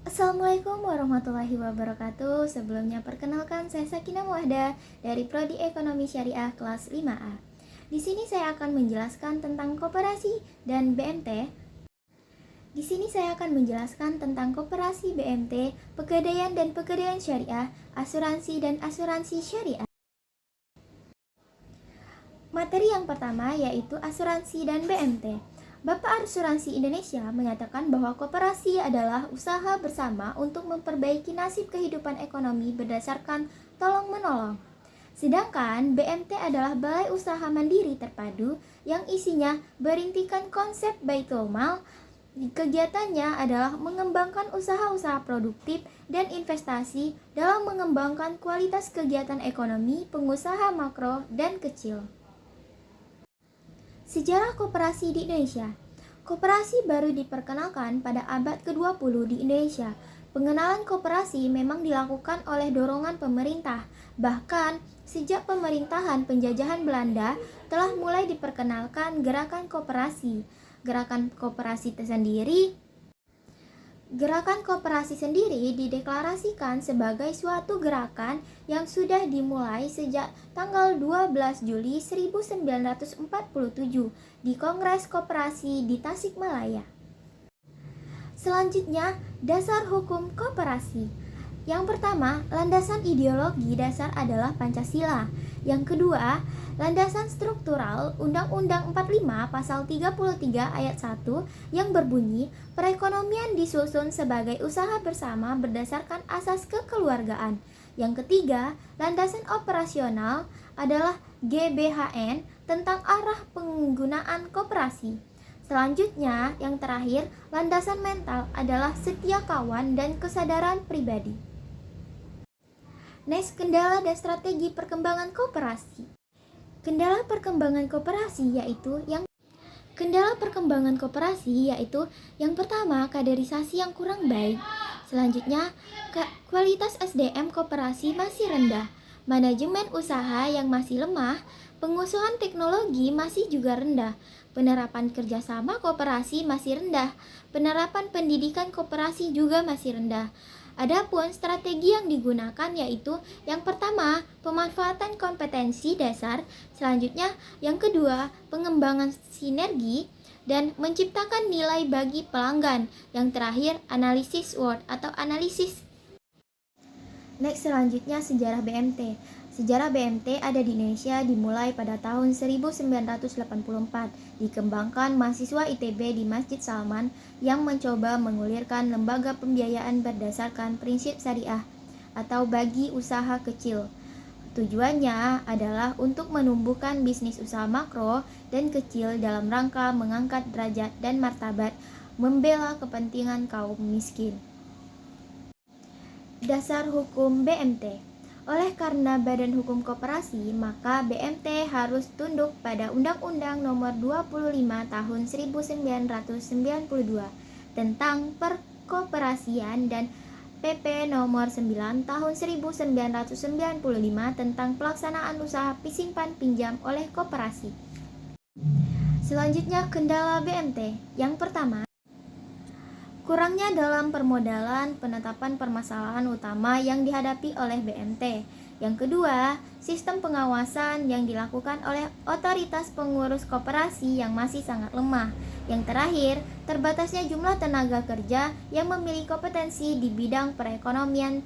Assalamualaikum warahmatullahi wabarakatuh. Sebelumnya perkenalkan saya Sakinah Muahda dari Prodi Ekonomi Syariah kelas 5A. Di sini saya akan menjelaskan tentang koperasi dan BMT. Pegadaian dan pegadaian syariah, asuransi dan asuransi syariah. Materi yang pertama yaitu asuransi dan BMT. Bapak Asuransi Indonesia menyatakan bahwa koperasi adalah usaha bersama untuk memperbaiki nasib kehidupan ekonomi berdasarkan tolong-menolong. Sedangkan BMT adalah balai usaha mandiri terpadu yang isinya berintikan konsep Baitul Mal. Kegiatannya adalah mengembangkan usaha-usaha produktif dan investasi dalam mengembangkan kualitas kegiatan ekonomi pengusaha makro dan kecil. Sejarah koperasi di Indonesia. Koperasi baru diperkenalkan pada abad ke-20 di Indonesia. Pengenalan koperasi memang dilakukan oleh dorongan pemerintah. Bahkan, sejak pemerintahan penjajahan Belanda telah mulai diperkenalkan gerakan koperasi. Gerakan koperasi sendiri dideklarasikan sebagai suatu gerakan yang sudah dimulai sejak tanggal 12 Juli 1947 di Kongres Koperasi di Tasikmalaya. Selanjutnya, dasar hukum koperasi. Yang pertama, landasan ideologi dasar adalah Pancasila. Yang kedua, landasan struktural Undang-Undang 45 Pasal 33 Ayat 1 yang berbunyi perekonomian disusun sebagai usaha bersama berdasarkan asas kekeluargaan. Yang ketiga, landasan operasional adalah GBHN tentang arah penggunaan koperasi. Selanjutnya, yang terakhir, landasan mental adalah setia kawan dan kesadaran pribadi. Next, kendala dan strategi perkembangan koperasi. Kendala perkembangan koperasi yaitu yang pertama, kaderisasi yang kurang baik. Selanjutnya, kualitas SDM koperasi masih rendah, manajemen usaha yang masih lemah, pengusuhan teknologi masih juga rendah, penerapan kerjasama koperasi masih rendah, penerapan pendidikan koperasi juga masih rendah. Adapun strategi yang digunakan yaitu yang pertama, pemanfaatan kompetensi dasar, selanjutnya yang kedua, pengembangan sinergi, dan menciptakan nilai bagi pelanggan. Yang terakhir, analisis SWOT atau analisis. Next, selanjutnya sejarah BMT. Sejarah BMT ada di Indonesia dimulai pada tahun 1984, dikembangkan mahasiswa ITB di Masjid Salman yang mencoba mengulirkan lembaga pembiayaan berdasarkan prinsip syariah atau bagi usaha kecil. Tujuannya adalah untuk menumbuhkan bisnis usaha makro dan kecil dalam rangka mengangkat derajat dan martabat, membela kepentingan kaum miskin. Dasar hukum BMT. Oleh karena Badan Hukum Koperasi, maka BMT harus tunduk pada Undang-Undang Nomor 25 Tahun 1992 tentang Perkoperasian dan PP Nomor 9 Tahun 1995 tentang pelaksanaan usaha simpan pinjam oleh koperasi. Selanjutnya, kendala BMT. Yang pertama, kurangnya dalam permodalan, penetapan permasalahan utama yang dihadapi oleh BMT. Yang kedua, sistem pengawasan yang dilakukan oleh otoritas pengurus koperasi yang masih sangat lemah. Yang terakhir, terbatasnya jumlah tenaga kerja yang memiliki kompetensi di bidang perekonomian.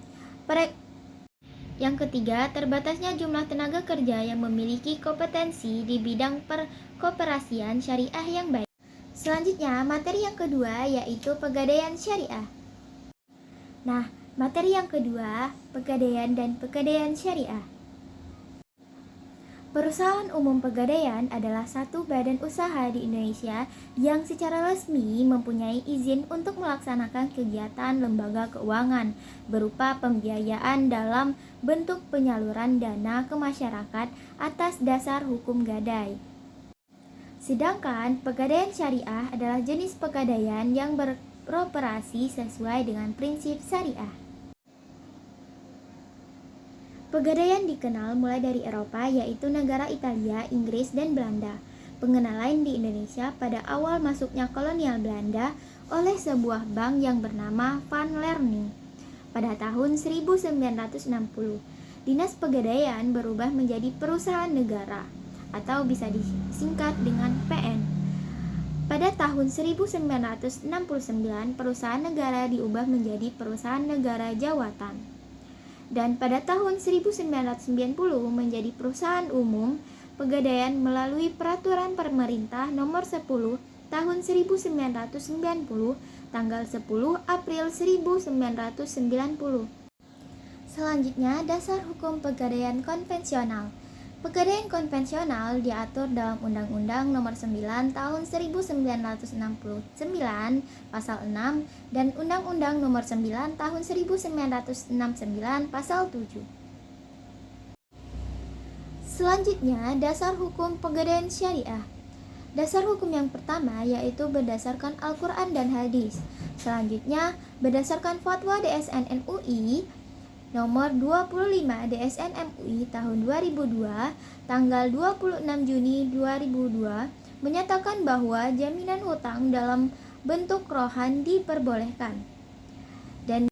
Yang ketiga, terbatasnya jumlah tenaga kerja yang memiliki kompetensi di bidang perkoperasian syariah yang baik. Selanjutnya, materi yang kedua yaitu pegadaian syariah. Nah, materi yang kedua, pegadaian dan pegadaian syariah. Perusahaan Umum Pegadaian adalah satu badan usaha di Indonesia yang secara resmi mempunyai izin untuk melaksanakan kegiatan lembaga keuangan berupa pembiayaan dalam bentuk penyaluran dana ke masyarakat atas dasar hukum gadai. Sedangkan pegadaian syariah adalah jenis pegadaian yang beroperasi sesuai dengan prinsip syariah. Pegadaian dikenal mulai dari Eropa, yaitu negara Italia, Inggris, dan Belanda. Pengenalan di Indonesia pada awal masuknya kolonial Belanda oleh sebuah bank yang bernama Van Leerning. Pada tahun 1960, Dinas Pegadaian berubah menjadi perusahaan negara atau bisa disingkat dengan PN. Pada tahun 1969, perusahaan negara diubah menjadi perusahaan negara jawatan. Dan pada tahun 1990 menjadi perusahaan umum Pegadaian melalui peraturan pemerintah nomor 10 tahun 1990 tanggal 10 April 1990. Selanjutnya, dasar hukum pegadaian konvensional. Pegadaian konvensional diatur dalam Undang-Undang Nomor 9 Tahun 1969 Pasal 6 dan Undang-Undang Nomor 9 Tahun 1969 Pasal 7. Selanjutnya, dasar hukum pegadaian syariah. Dasar hukum yang pertama yaitu berdasarkan Al-Quran dan Hadis. Selanjutnya, berdasarkan Fatwa DSN MUI Nomor 25 DSN MUI tahun 2002 tanggal 26 Juni 2002 menyatakan bahwa jaminan hutang dalam bentuk rohan diperbolehkan. Dan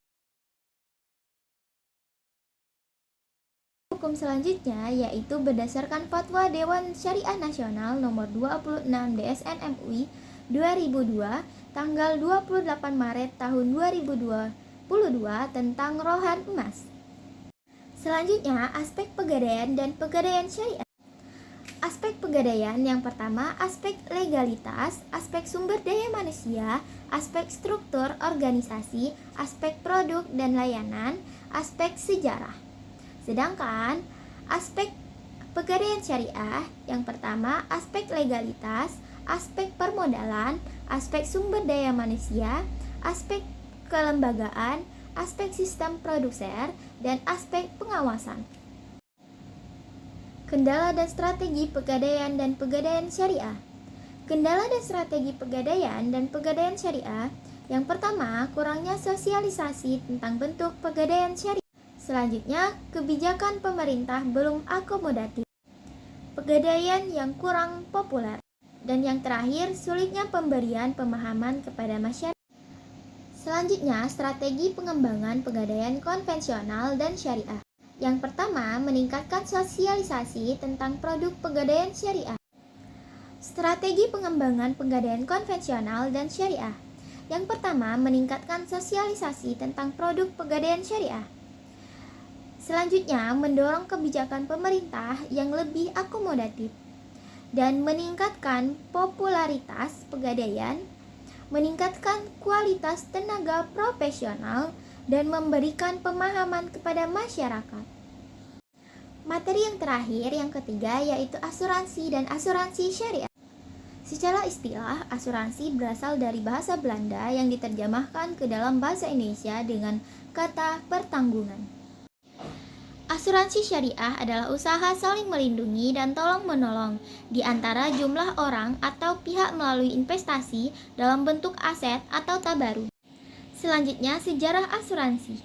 hukum selanjutnya yaitu berdasarkan Fatwa Dewan Syariah Nasional Nomor 26 DSN MUI 2002 tanggal 28 Maret tahun 2022 tentang rohan emas. Selanjutnya, aspek pegadaian dan pegadaian syariah. Aspek pegadaian yang pertama, aspek legalitas, aspek sumber daya manusia, aspek struktur organisasi, aspek produk dan layanan, aspek sejarah. Sedangkan aspek pegadaian syariah yang pertama, aspek legalitas, aspek permodalan, aspek sumber daya manusia, aspek kelembagaan, aspek sistem produser, dan aspek pengawasan. Kendala dan strategi pegadaian dan pegadaian syariah. Kendala dan strategi pegadaian dan pegadaian syariah. Yang pertama, kurangnya sosialisasi tentang bentuk pegadaian syariah. Selanjutnya, kebijakan pemerintah belum akomodatif. Pegadaian yang kurang populer. Dan yang terakhir, sulitnya pemberian pemahaman kepada masyarakat. Selanjutnya, strategi pengembangan pegadaian konvensional dan syariah. Yang pertama, meningkatkan sosialisasi tentang produk pegadaian syariah. Strategi pengembangan pegadaian konvensional dan syariah. Yang pertama, meningkatkan sosialisasi tentang produk pegadaian syariah. Selanjutnya, mendorong kebijakan pemerintah yang lebih akomodatif dan meningkatkan popularitas pegadaian, meningkatkan kualitas tenaga profesional, dan memberikan pemahaman kepada masyarakat. Materi yang terakhir, yang ketiga, yaitu asuransi dan asuransi syariah. Secara istilah, asuransi berasal dari bahasa Belanda yang diterjemahkan ke dalam bahasa Indonesia dengan kata pertanggungan. Asuransi syariah adalah usaha saling melindungi dan tolong-menolong di antara jumlah orang atau pihak melalui investasi dalam bentuk aset atau tabaruk. Selanjutnya, sejarah asuransi.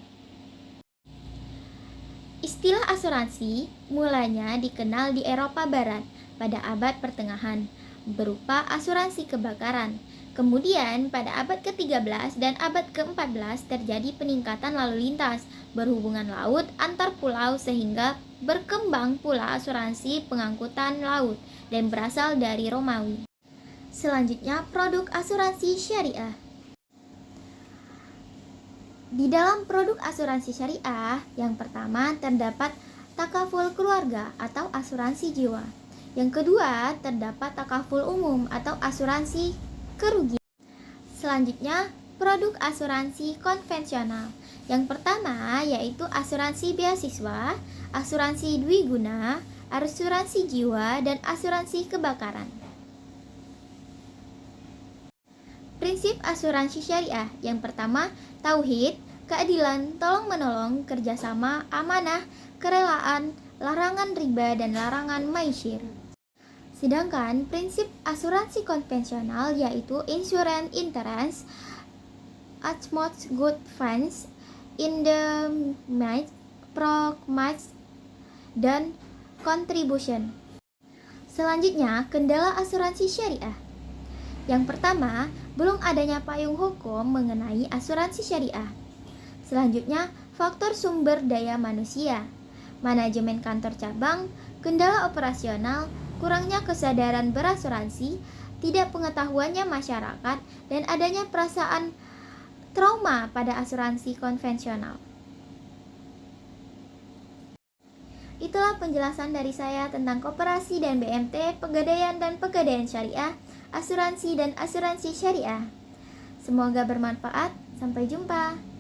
Istilah asuransi mulanya dikenal di Eropa Barat pada abad pertengahan berupa asuransi kebakaran. Kemudian pada abad ke-13 dan abad ke-14 terjadi peningkatan lalu lintas berhubungan laut antar pulau sehingga berkembang pula asuransi pengangkutan laut dan berasal dari Romawi. Selanjutnya, produk asuransi syariah. Di dalam produk asuransi syariah, yang pertama terdapat takaful keluarga atau asuransi jiwa. Yang kedua, terdapat takaful umum atau asuransi kerugian. Selanjutnya, produk asuransi konvensional. Yang pertama yaitu asuransi beasiswa, asuransi dwiguna, asuransi jiwa, dan asuransi kebakaran. Prinsip asuransi syariah. Yang pertama, tauhid, keadilan, tolong-menolong, kerjasama, amanah, kerelaan, larangan riba, dan larangan maisir. Sedangkan prinsip asuransi konvensional yaitu insurance interest, utmost good funds, indemnity, promise, dan contribution. Selanjutnya, kendala asuransi syariah. Yang pertama, belum adanya payung hukum mengenai asuransi syariah. Selanjutnya, faktor sumber daya manusia, manajemen kantor cabang, kendala operasional, kurangnya kesadaran berasuransi, tidak pengetahuannya masyarakat, dan adanya perasaan trauma pada asuransi konvensional. Itulah penjelasan dari saya tentang koperasi dan BMT, pegadaian dan pegadaian syariah, asuransi dan asuransi syariah. Semoga bermanfaat. Sampai jumpa.